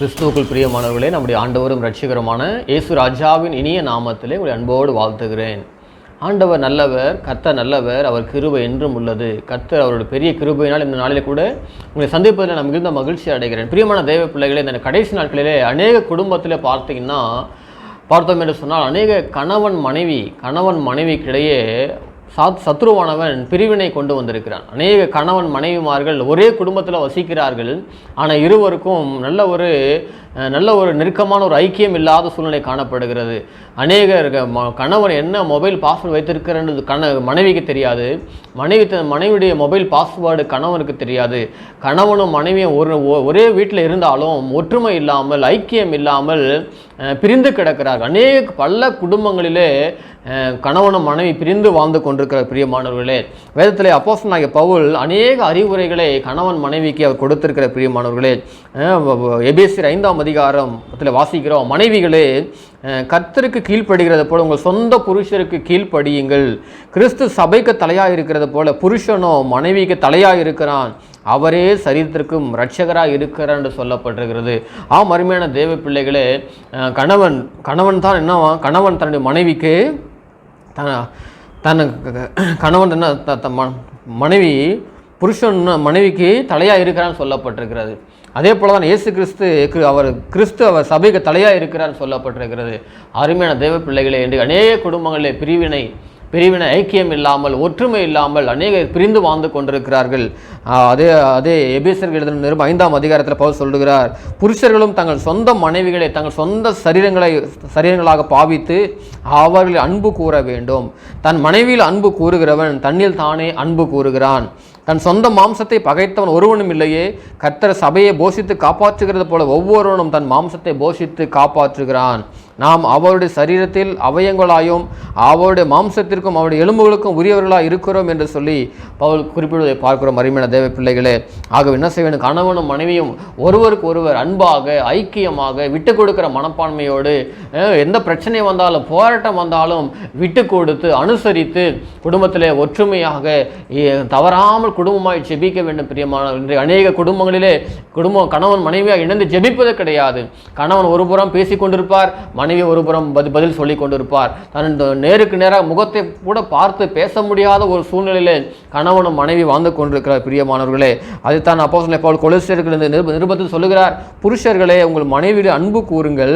கிறிஸ்துவுக்குள் பிரியமானவர்களே, நம்முடைய ஆண்டவரும் இரட்சகருமான இயேசு ராஜாவின் இனிய நாமத்திலே உங்களை அன்போடு வாழ்த்துகிறேன். ஆண்டவர் நல்லவர், கர்த்தர் நல்லவர், அவர் கிருபை என்றும் உள்ளது. கர்த்தர் அவருடைய பெரிய கிருபையினால் இந்த நாளிலே கூட உங்களை சந்திப்பதில் நான் மிகுந்த மகிழ்ச்சி அடைகிறேன். பிரியமான தேவ பிள்ளைகளே, இந்த கடைசி நாட்களிலே அநேக குடும்பத்தில் பார்த்தோம் என்று சொன்னால், அநேக கணவன் மனைவிக்கிடையே சத்ருவானவன் பிரிவினை கொண்டு வந்திருக்கிறான். அநேக கணவன் மனைவிமார்கள் ஒரே குடும்பத்தில் வசிக்கிறார்கள். ஆனால் இருவருக்கும் நல்ல ஒரு நெருக்கமான ஒரு ஐக்கியம் இல்லாத சூழ்நிலை காணப்படுகிறது. அநேகர் கணவன் என்ன மொபைல் பாஸ்வேர்டு வைத்திருக்கிறது மனைவிக்கு தெரியாது. மனைவியுடைய மொபைல் பாஸ்வேர்டு கணவனுக்கு தெரியாது. கணவனும் மனைவியும் ஒரே வீட்டில் இருந்தாலும் ஒற்றுமை இல்லாமல், ஐக்கியம் இல்லாமல் பிரிந்து கிடக்கிறார்கள். பல குடும்பங்களிலே கணவனும் மனைவி பிரிந்து வாழ்ந்து கொண்டிருக்கிற பிரியமானவர்களே, வேதத்திலே அப்போஸ்தலனாகிய பவுல் அநேக அறிவுரைகளை கணவன் மனைவிக்கு அவர் கொடுத்திருக்கிற பிரியமானவர்களே. எபேசியர் 5ஆம் அதிகாரத்தில் வாசிக்கிறோம், மனைவிகளே கர்த்தருக்கு கீழ்ப்படுகிறது போல உங்கள் சொந்த புருஷருக்கு கீழ்ப்படியுங்கள். கிறிஸ்து சபைக்கு தலையாக இருக்கிறது போல புருஷனோ மனைவிக்கு தலையாக இருக்கிறான், அவரே சரீரத்திற்கும் இரட்சகராக இருக்கிறார் என்று சொல்லப்பட்டிருக்கிறது. அருமையான தேவ பிள்ளைகளே, கணவன் தான் என்னவா, கணவன் தன்னுடைய மனைவிக்கு கணவன் என்ன புருஷன் மனைவிக்கு தலையாக இருக்கிறான்னு சொல்லப்பட்டிருக்கிறது. அதே போல தான் இயேசு கிறிஸ்து அவர் சபைக்கு தலையாக இருக்கிறான்னு சொல்லப்பட்டிருக்கிறது. அருமையான தேவ பிள்ளைகளே, இன்று அநேக குடும்பங்களிலே பிரிவினை ஐக்கியம் இல்லாமல், ஒற்றுமை இல்லாமல் அநேகர் பிரிந்து வாழ்ந்து கொண்டிருக்கிறார்கள். அதே எபேசியருக்கு எழுதின நிருபம் 5ஆம் அதிகாரத்தில் பவுல் சொல்லுகிறார், புருஷர்களும் தங்கள் சொந்த மனைவிகளை தங்கள் சொந்த சரீரங்களாக பாவித்து அவர்கள் அன்பு கூற வேண்டும். தன் மனைவியில் அன்பு கூறுகிறவன் தன்னில் தானே அன்பு கூறுகிறான். தன் சொந்த மாம்சத்தை பகைத்தவன் ஒருவனும் இல்லையே. கர்த்தர் சபையை போஷித்து காப்பாற்றுகிறது போல ஒவ்வொருவனும் தன் மாம்சத்தை போஷித்து காப்பாற்றுகிறான். நாம் அவருடைய சரீரத்தில் அவயங்களாயும் அவருடைய மாம்சத்திற்கும் அவருடைய எலும்புகளுக்கும் உரியவர்களாக இருக்கிறோம் என்று சொல்லி பவுல் குறிப்பிடுவதை பார்க்கிறோம். அருமையான தேவ பிள்ளைகளே, ஆகவே என்ன செய்ய வேண்டும், கணவனும் மனைவியும் ஒருவருக்கு ஒருவர் அன்பாக, ஐக்கியமாக, விட்டு கொடுக்கிற மனப்பான்மையோடு, எந்த பிரச்சனை வந்தாலும் போராட்டம் வந்தாலும் விட்டு கொடுத்து அனுசரித்து குடும்பத்திலே ஒற்றுமையாக தவறாமல் குடும்பமாய் ஜெபிக்க வேண்டும். பிரியமான அநேக குடும்பங்களிலே கணவன் மனைவியாக இணைந்து ஜெபிப்பது கிடையாது. கணவன் ஒரு புறம் பேசிக் கொண்டிருப்பார், மனைவி ஒரு புறம் பதில் சொல்லி கொண்டிருப்பார். தன் நேருக்கு நேராக முகத்தை கூட பார்த்து பேச முடியாத ஒரு சூழ்நிலையிலே கணவனும் மனைவி வாழ்ந்து கொண்டிருக்கிறார். பிரியமானவர்களே, அதுதான் அப்போஸ்தலன் பவுல் கொலோசியருக்கு நிருபத்தில் சொல்லுகிறார், புருஷர்களே உங்கள் மனைவியில் அன்பு கூறுங்கள்,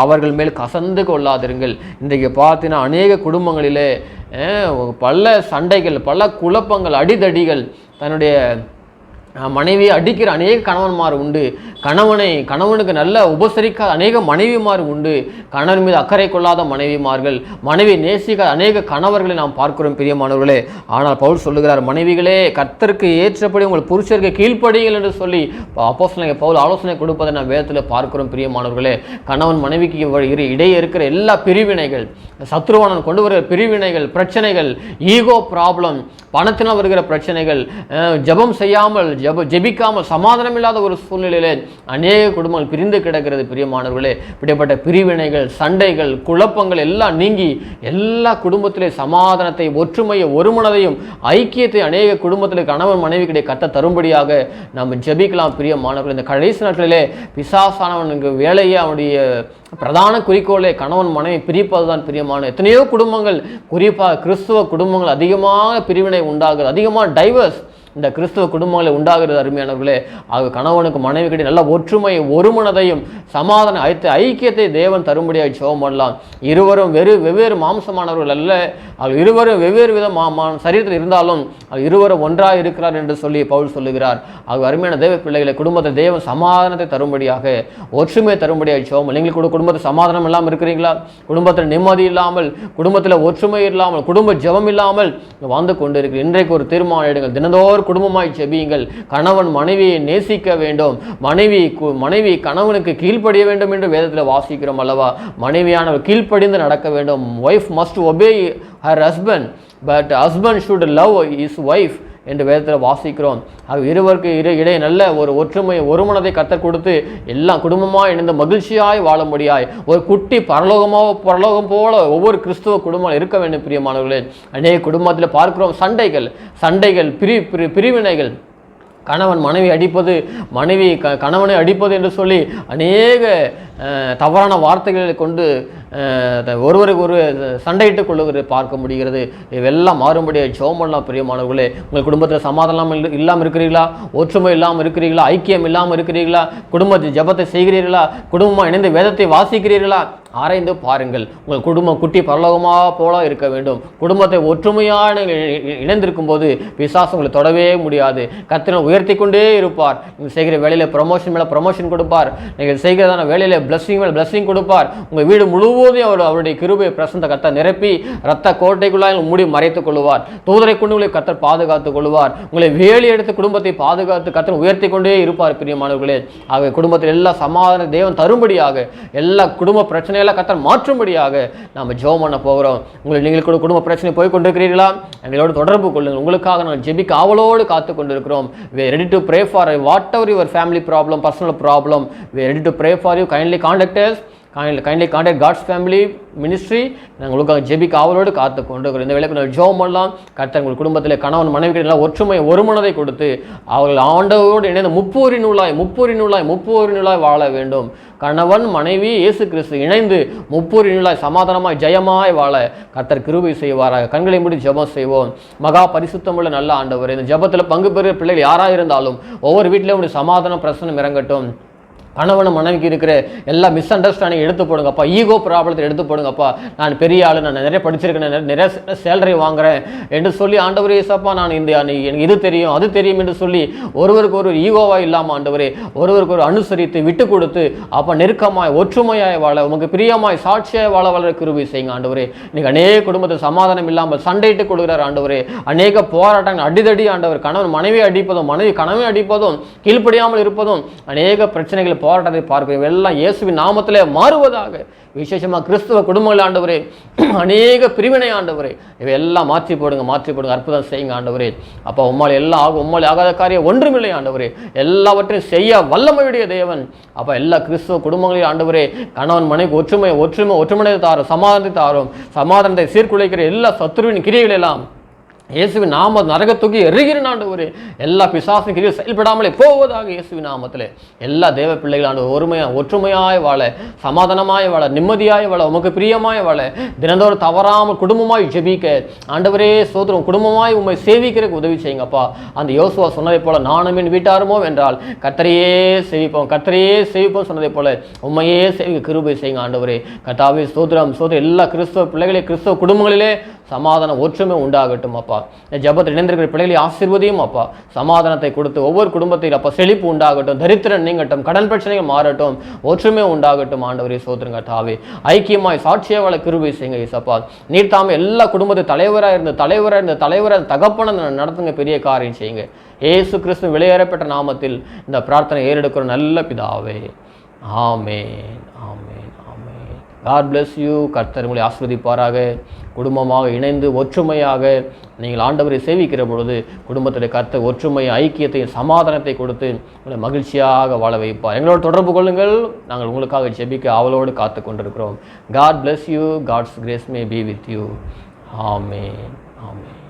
அவர்கள் மேல் கசந்து கொள்ளாதிருங்கள். இன்றைக்கு பார்த்தீங்கன்னா அநேக குடும்பங்களிலே பல சண்டைகள், பல குழப்பங்கள், அடிதடிகள், தன்னுடைய மனைவியை அடிக்கிற அநேக கணவன்மார் உண்டு. கணவனுக்கு நல்ல உபசரிக்காத அநேக மனைவிமார் உண்டு. கணவன் மீது அக்கறை கொள்ளாத மனைவிமார்கள், மனைவி நேசிக்காத அநேக கணவர்களை நாம் பார்க்கிறோம். பிரியமானவர்களே, ஆனால் பவுல் சொல்லுகிறார், மனைவிகளே கர்த்தருக்கு ஏற்றபடி உங்கள் புருஷருக்கு கீழ்ப்படியுங்கள் என்று சொல்லி அப்போஸ்தலனாகிய பவுல் ஆலோசனை கொடுப்பதை நாம் வேதத்தில் பார்க்கிறோம். பிரியமானவர்களே, கணவன் மனைவிக்கு இடையே இருக்கிற எல்லா பிரிவினைகள், சத்ருவானன் கொண்டு வருகிற பிரிவினைகள், பிரச்சனைகள், ஈகோ ப்ராப்ளம், பணத்தினால் வருகிற பிரச்சனைகள், ஜெபம் செய்யாமல் ஜெபிக்காமல் சமாதானம் இல்லாத ஒரு சூழ்நிலையிலே அநேக குடும்பங்கள் பிரிந்து கிடக்கிறது. பிரியமானவர்களே, இப்படிப்பட்ட பிரிவினைகள், சண்டைகள், குழப்பங்கள் எல்லாம் நீங்கி எல்லா குடும்பத்திலே சமாதானத்தை, ஒற்றுமையை, ஒருமனதையும், ஐக்கியத்தை அநேக குடும்பத்தில் கணவன் மனைவி கிடையே கர்த்தர் தரும்படியாக நாம் ஜெபிக்கலாம். பிரியமானவர்களே, இந்த கடைசி நாட்களிலே பிசாசானவனுக்கு வேலையே அவனுடைய பிரதான குறிக்கோளே கணவன் மனைவி பிரிப்பது தான். பிரியமான எத்தனையோ குடும்பங்கள், குறிப்பாக கிறிஸ்துவ குடும்பங்கள் அதிகமாக பிரிவினை உண்டாகுது, அதிகமாக டைவர்ஸ் இந்த கிறிஸ்துவ குடும்பங்களில் உண்டாகிறது. அருமையானவர்களே, ஆக கணவனுக்கு மனைவி கிட்ட நல்ல ஒற்றுமை, ஒருமனதையும், சமாதான ஐக்கியத்தை தேவன் தரும்படியாக ஜெபம் பண்ணலாம். இருவரும் வெவ்வேறு மாம்சமானவர்கள் அல்ல, அவர் இருவரும் வெவ்வேறு விதமான சரீரத்தில் இருந்தாலும் இருவரும் ஒன்றாக இருக்கிறார் என்று சொல்லி பவுல் சொல்லுகிறார். ஆக அருமையான தேவ பிள்ளைகளை, குடும்பத்தில் தேவன் சமாதானத்தை தரும்படியாக, ஒற்றுமையை தரும்படியாக ஜெபம். நீங்கள் கூட குடும்பத்தில் சமாதானம் இல்லாமல் இருக்கிறீங்களா? குடும்பத்தில் நிம்மதி இல்லாமல், குடும்பத்தில் ஒற்றுமை இல்லாமல், குடும்ப ஜெபம் இல்லாமல் வாழ்ந்து கொண்டு இருக்கிறீர்கள். இன்றைக்கு ஒரு தீர்மானம் எடுங்கள், தினந்தோறும் குடும்பமாய் ஜெபியுங்கள். கணவன் மனைவியை நேசிக்க வேண்டும், மனைவி கணவனுக்கு கீழ்ப்படிய வேண்டும் என்று வேதத்தில் வாசிக்கிறோம் அல்லவா? மனைவியானவர் கீழ்ப்படிந்து நடக்க வேண்டும். Wife must obey her husband, but husband should love his wife என்று வேதத்தில் வாசிக்கிறோம். இருவருக்கு இடையே நல்ல ஒரு ஒற்றுமை, ஒருமனதை கர்த்தர் கொடுத்து எல்லாம் குடும்பமாக இணைந்து மகிழ்ச்சியாய் வாழும்படியாய் ஒரு குட்டி பரலோகம் போல ஒவ்வொரு கிறிஸ்துவ குடும்பம் இருக்க வேண்டும். பிரியமானவர்களே, அநேக குடும்பத்தில் பார்க்கிறோம் சண்டைகள், பிரிவினைகள், கணவன் மனைவி அடிப்பது, மனைவி கணவனை அடிப்பது என்று சொல்லி அநேக தவறான வார்த்தைகளை கொண்டு ஒருவருக்கு ஒரு சண்டையிட்டுக் கொள்ளுகிறது பார்க்க முடிகிறது. இவெல்லாம் மாறும்படியாக ஜெபம் பண்ணலாம். பிரியமானவர்களே, உங்கள் குடும்பத்தில் சமாதானம் இல்லாமல் இருக்கிறீர்களா? ஒற்றுமை இல்லாமல் இருக்கிறீர்களா? ஐக்கியம் இல்லாமல் இருக்கிறீர்களா? குடும்பத்தில் ஜெபத்தை செய்கிறீர்களா? குடும்பமாக இணைந்து வேதத்தை வாசிக்கிறீர்களா? ஆராய்ந்து பாருங்கள். உங்கள் குடும்பம் குட்டி பரலோகமாக போல இருக்க வேண்டும். குடும்பத்தை ஒற்றுமையான இணைந்திருக்கும் போது பிசாசு உங்களை தொடவே முடியாது. கர்த்தர் உயர்த்தி கொண்டே இருப்பார். நீங்கள் செய்கிற வேலையில் ப்ரமோஷன் மேலே ப்ரமோஷன் கொடுப்பார். நீங்கள் செய்கிறதான வேலையில் பிளஸ்ஸிங் மேலே பிளஸ்ஸிங் கொடுப்பார். உங்கள் வீடு முழுவதும் அவருடைய கிருபை பிரசந்த கர்த்தர் நிரப்பி ரத்த கோட்டைக்குள்ளாக மூடி மறைத்துக் கொள்வார். தூதரை கொண்டு உங்களை கர்த்தர் பாதுகாத்துக் கொள்வார். உங்களை வேலி எடுத்து குடும்பத்தை பாதுகாத்து கர்த்தர் உயர்த்தி கொண்டே இருப்பார். பிரியமானவர்களே, ஆகவே குடும்பத்தில் எல்லா சமாதான தேவன் தரும்படியாக, எல்லா குடும்ப பிரச்சனை கர்த்தர் மாற்றும்படியாக நாம் ஜெபம் பண்ண போகிறோம். நீங்கள் கூட குடும்ப பிரச்சனை போய் கொண்டிருக்கிறீர்களா? எங்களோடு தொடர்பு கொள்ளுங்கள். உங்களுக்காக நான் ஜெபிக்க ஆவலோடு காத்து கொண்டிருக்கிறோம். we are ready to pray for whatever your family problem, personal problem. we are ready to pray for you. kindly contact us. kindly contact God's family ministry. நாங்கள் உங்களுக்காக ஜெபிக்க ஆவலோடு காத்து கொண்டிருக்கிறோம். இந்த வேளைக்கு நாங்கள் ஜெபம் பண்ணலாம். கர்த்தர் உங்கள் குடும்பத்தில் கணவன் மனைவிக்கு எல்லாம் ஒற்றுமை ஒரு மனதை கொடுத்து அவர்கள் ஆண்டவரோடு இணைந்து முப்பூரினுள்ளாய் வாழ வேண்டும். கணவன் மனைவி இயேசு கிறிஸ்து இணைந்து முப்பூரினுள்ளாய் சமாதானமாய் ஜெயமாய் வாழ கர்த்தர் கிருபை செய்வாராக. கண்களை மூடி ஜெபம் செய்வோம். மகா பரிசுத்தமுள்ள நல்ல ஆண்டவர், இந்த ஜெபத்தில் பங்கு பெறுகிற பிள்ளைகள் யாராக இருந்தாலும் ஒவ்வொரு வீட்டிலையும் ஒரு சமாதானம் பிரச்சனை இறங்கட்டும். கணவன் மனைவிக்கு இருக்கிற எல்லா மிஸ் அண்டர்ஸ்டாண்டிங் எடுத்து போடுங்கப்பா. ஈகோ ப்ராப்ளத்தை எடுத்து போடுங்கப்பா. நான் பெரிய ஆள், நான் நிறைய படிச்சிருக்கேன், நிறைய சேலரி வாங்குறேன் என்று சொல்லி ஆண்டவரே ஏசப்பா நான் எனக்கு இது தெரியும் அது தெரியும் என்று சொல்லி ஒருவருக்கு ஒரு ஈகோவாக இல்லாமல் ஆண்டவரே ஒருவருக்கு ஒரு அனுசரித்து விட்டு கொடுத்து அப்போ நெருக்கமாய் ஒற்றுமையாய் வாழ, உமக்கு பிரியமாய் சாட்சியாய் வாழ வளர கிருபை செய்யுங்க ஆண்டவரே. இன்னைக்கு அநேக குடும்பத்தில் சமாதானம் இல்லாமல் சண்டையிட்டு கொடுக்கிறார் ஆண்டவரே. அநேக போராட்டங்கள் அடிதடி ஆண்டவர், கணவன் மனைவி அடிப்பதும் மனைவி கணவன் அடிப்பதும் கீழ்ப்படியாமல் இருப்பதும் அநேக பிரச்சனைகள் போராட்டத்தை பார்க்கிறோம். எல்லாம் இயேசுவின் நாமத்திலே மாறுவதாக. விசேஷமாக கிறிஸ்துவ குடும்பங்கள் ஆண்டவரே, அநேக பிரிவினை ஆண்டவரே, இவையெல்லாம் மாற்றி போடுங்க, அற்புதம் செய்யுங்க ஆண்டவரே. அப்போ உம்மால் எல்லாம் ஆகும், உம்மால் ஆகாத காரியம் ஒன்றுமில்லை ஆண்டவரே. எல்லாவற்றையும் செய்ய வல்லமையுடைய தேவன். அப்போ எல்லா கிறிஸ்துவ குடும்பங்களையும் ஆண்டவரே, கணவன் மனைவி ஒற்றுமையை தாரும், சமாதானத்தை சீர்குலைக்கிற எல்லா சத்துருவின் கிரியைகள் எல்லாம் இயேசுவின் நாம நரக தூக்கி எறிகிறேன் ஆண்டவரே. எல்லா பிசாசின் கிரியை செயல்படாமலே போவதாக இயேசுவின் நாமத்திலே. எல்லா தேவ பிள்ளைகள் ஆண்டு ஒற்றுமையாய் வாழ, சமாதானமாய் வாழ, நிம்மதியாய் வாழ, உமக்கு பிரியமாய் வாழ, தினந்தோறும் தவறாமல் குடும்பமாய் ஜெபிக்க ஆண்டவரே சோதரம் குடும்பமாய் உண்மை சேவிக்கிறதுக்கு உதவி செய்யுங்கப்பா. அந்த யோசுவா சொன்னதை போல நானும் என் வீட்டாருமோ என்றால் கர்த்தரையே சேவிப்போம் சொன்னதை போல உண்மையே சேவிக்க கிருபை செய்யுங்க ஆண்டவரே. கர்த்தாவே சோதரம் எல்லா கிறிஸ்தவ பிள்ளைகளே, கிறிஸ்தவ குடும்பங்களிலே சமாதான ஒற்றுமை உண்டாகட்டும் அப்பா. ஜபத்தில் இணைந்திருக்கிற பிள்ளைகளை ஆசீர்வதியும் அப்பா. சமாதானத்தை கொடுத்து ஒவ்வொரு குடும்பத்தில் அப்பா செழிப்பு உண்டாகட்டும், தரித்திரம் நீங்கட்டும், கடன் பிரச்சனைகள் மாறட்டும், ஒற்றுமை உண்டாகட்டும் ஆண்டவரே. சோதரங்க தாவே ஐக்கியமாய் சாட்சியாக வாழ கிருபை செய்யுங்க இயேசப்பா. நீர் தாமே எல்லா குடும்பத்தை தலைவராக தகப்பன நடத்துங்க, பெரிய காரியம் செய்யுங்க. இயேசு கிறிஸ்து வெளியேறப்பட்ட நாமத்தில் இந்த பிரார்த்தனை ஏறெடுக்கிற நல்ல பிதாவே. ஆமென், ஆமென், ஆமென். God bless you. கர்த்தர் உங்களை ஆசீர்வதிப்பாராக. குடும்பமாக இணைந்து ஒற்றுமையாக நீங்கள் ஆண்டவரை சேவிக்கிற பொழுது குடும்பத்தில் கர்த்தர் ஒற்றுமை, ஐக்கியத்தையும் சமாதானத்தை கொடுத்து உங்களை மகிழ்ச்சியாக வாழ வைப்பார். எங்களோடு தொடர்பு கொள்ளுங்கள். நாங்கள் உங்களுக்காக ஜெபிக்க ஆவலோடு காத்து கொண்டிருக்கிறோம். God bless you. God's grace may be with you. Amen, amen.